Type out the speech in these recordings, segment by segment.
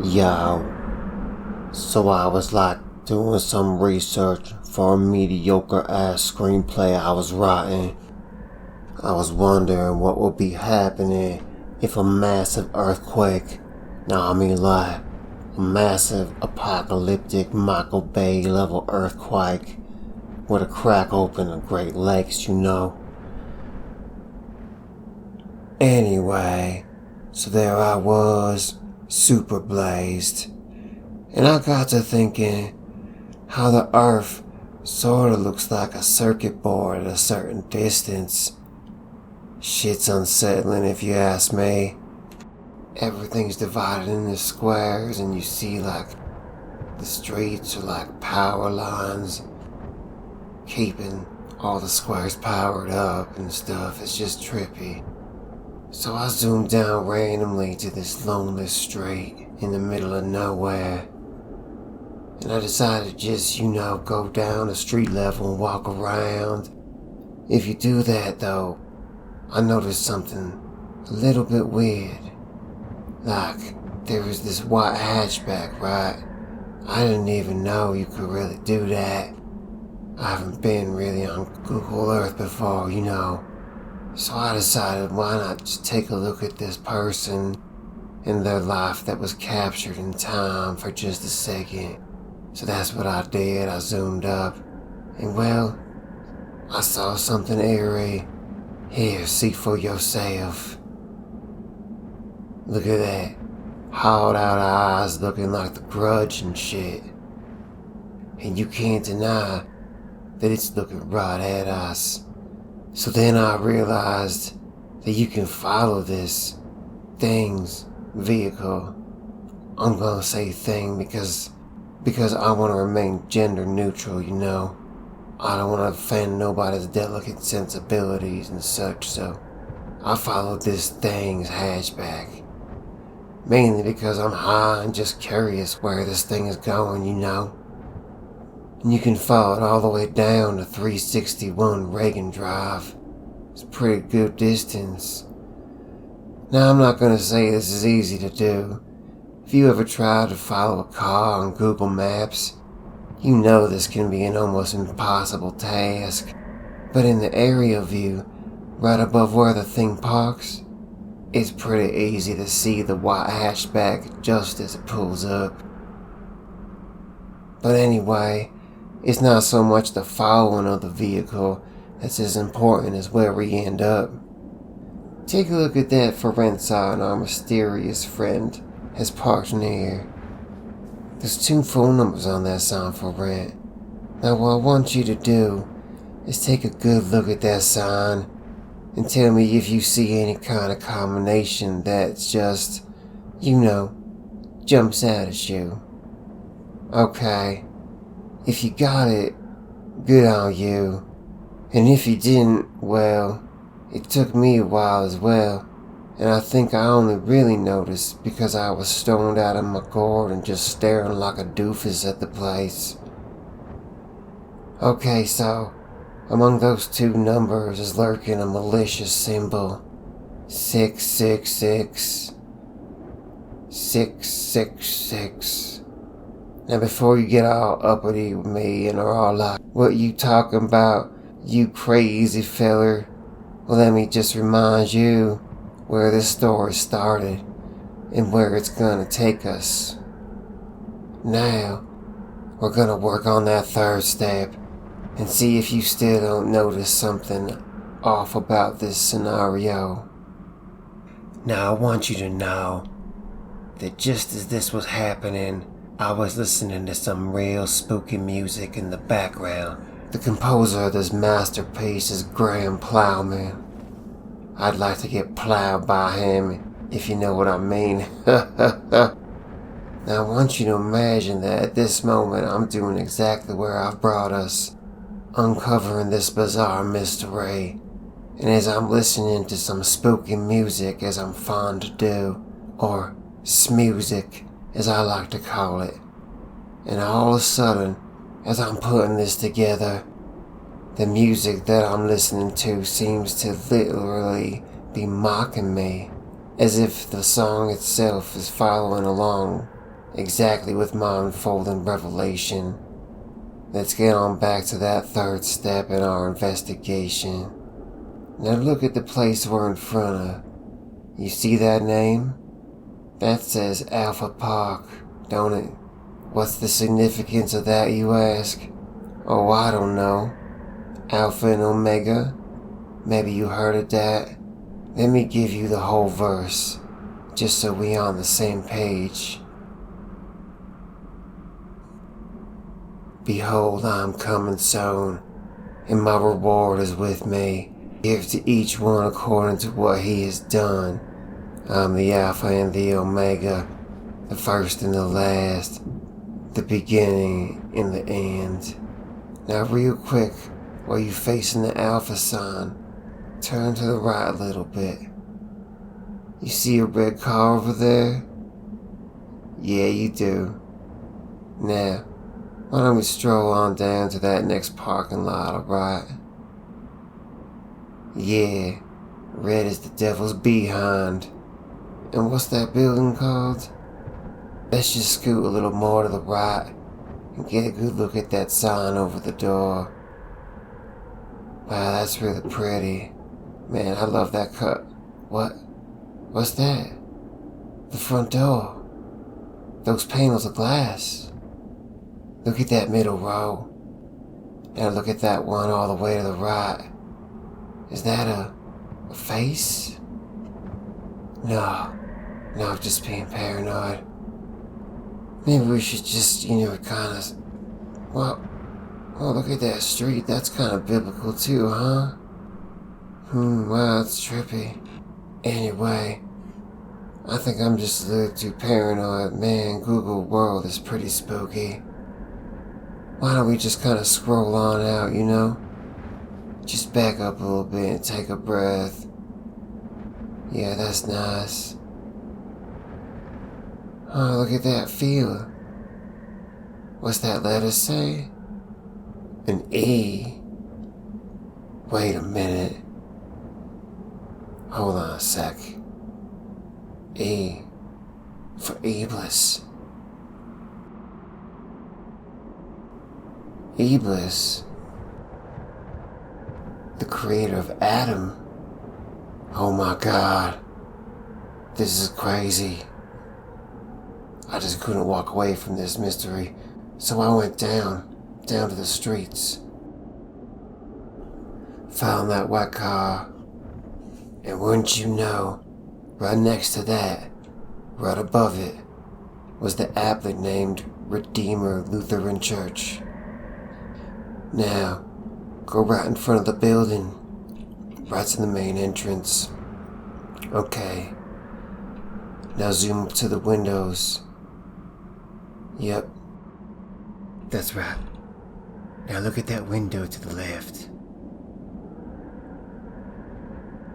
Yo, so I was like doing some research for a mediocre ass screenplay I was writing. I was wondering what would be happening if a massive earthquake, like a massive apocalyptic Michael Bay level earthquake were to crack open the Great Lakes, Anyway, so there I was, super blazed. And I got to thinking how the Earth sorta looks like a circuit board at a certain distance. Shit's unsettling if you ask me. Everything's divided into squares and you see like the streets are like power lines keeping all the squares powered up and stuff. It's just trippy. So I zoomed down randomly to this lonely street in the middle of nowhere. And I decided to just, go down the street level and walk around. If you do that though, I noticed something a little bit weird. Like, there was this white hatchback, right? I didn't even know you could really do that. I haven't been really on Google Earth before, So I decided why not just take a look at this person and their life that was captured in time for just a second. So that's what I did. I zoomed up and well, I saw something eerie. Here, see for yourself. Look at that. Hauled out eyes looking like the Grudge and shit. And you can't deny that it's looking right at us. So then I realized that you can follow this vehicle. I'm gonna say thing because I want to remain gender neutral, I don't want to offend nobody's delicate sensibilities and such, so I followed this thing's hatchback. Mainly because I'm high and just curious where this thing is going, And you can follow it all the way down to 361 Reagan Drive. It's a pretty good distance. Now I'm not going to say this is easy to do. If you ever try to follow a car on Google Maps, you know this can be an almost impossible task. But in the area view, right above where the thing parks, it's pretty easy to see the white hatchback just as it pulls up. But anyway, it's not so much the following of the vehicle that's as important as where we end up. Take a look at that for rent sign our mysterious friend has parked near. There's 2 phone numbers on that sign for rent. Now what I want you to do is take a good look at that sign and tell me if you see any kind of combination that's just, jumps out at you. Okay, if you got it, good on you. And if you didn't, well, it took me a while as well. And I think I only really noticed because I was stoned out of my gourd and just staring like a doofus at the place. Okay, so among those 2 numbers is lurking a malicious symbol. 666. 666. Now before you get all uppity with me and are all like, what you talking about, you crazy feller? Well, let me just remind you where this story started and where it's gonna take us. Now, we're gonna work on that 3rd step and see if you still don't notice something off about this scenario. Now I want you to know that just as this was happening, I was listening to some real spooky music in the background. The composer of this masterpiece is Graham Plowman. I'd like to get plowed by him, if you know what I mean. Now I want you to imagine that at this moment I'm doing exactly where I've brought us, uncovering this bizarre mystery. And as I'm listening to some spooky music as I'm fond to do, or smusic as I like to call it. And all of a sudden, as I'm putting this together, the music that I'm listening to seems to literally be mocking me, as if the song itself is following along exactly with my unfolding revelation. Let's get on back to that third step in our investigation. Now look at the place we're in front of. You see that name? That says Alpha Park, don't it? What's the significance of that, you ask? Oh, I don't know. Alpha and Omega? Maybe you heard of that? Let me give you the whole verse, just so we on the same page. Behold, I am coming soon, and my reward is with me. Give to each one according to what he has done. I'm the Alpha and the Omega, the first and the last, the beginning and the end. Now real quick, while you facing the Alpha sign, turn to the right a little bit. You see a red car over there? Yeah, you do. Now, why don't we stroll on down to that next parking lot, alright? Yeah, red is the devil's behind. And what's that building called? Let's just scoot a little more to the right and get a good look at that sign over the door. Wow, that's really pretty. Man, I love that cut. What? What's that? The front door. Those panels of glass. Look at that middle row. Now look at that one all the way to the right. Is that a face? No, I'm just being paranoid. Maybe we should just, well, look at that street. That's kind of biblical too, huh? Wow, that's trippy. Anyway, I think I'm just a little too paranoid. Man, Google World is pretty spooky. Why don't we just kind of scroll on out, you know? Just back up a little bit and take a breath. Yeah, that's nice. Oh, look at that feeler. What's that letter say? An E. Wait a minute. Hold on a sec. E. For Iblis. Iblis. The creator of Adam. Oh my God. This is crazy. I just couldn't walk away from this mystery, so I went down to the streets. Found that white car, and wouldn't you know, right next to that, right above it, was the aptly named Redeemer Lutheran Church. Now, go right in front of the building, right to the main entrance. Okay, now zoom up to the windows. Yep, that's right. Now look at that window to the left.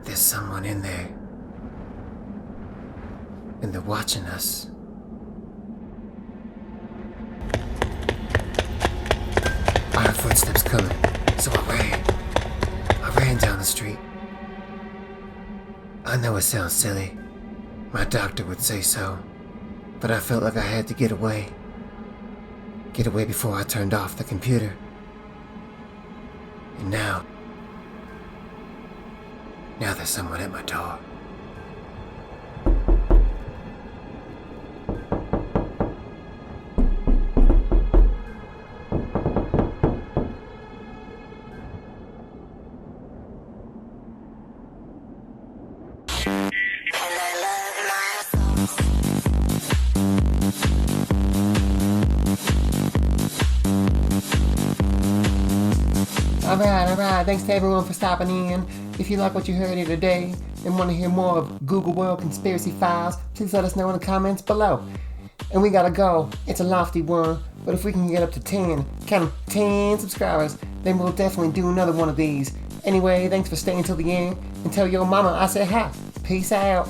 There's someone in there. And they're watching us. I heard footsteps coming, so I ran down the street. I know it sounds silly. My doctor would say so. But I felt like I had to get away. Get away before I turned off the computer. And now there's someone at my door. Alright, thanks to everyone for stopping in. If you like what you heard here today and want to hear more of Google World Conspiracy Files, please let us know in the comments below. And we gotta go. It's a lofty one, but if we can get up to 10, count 10 subscribers, then we'll definitely do another one of these. Anyway, thanks for staying till the end, and tell your mama I said hi. Peace out.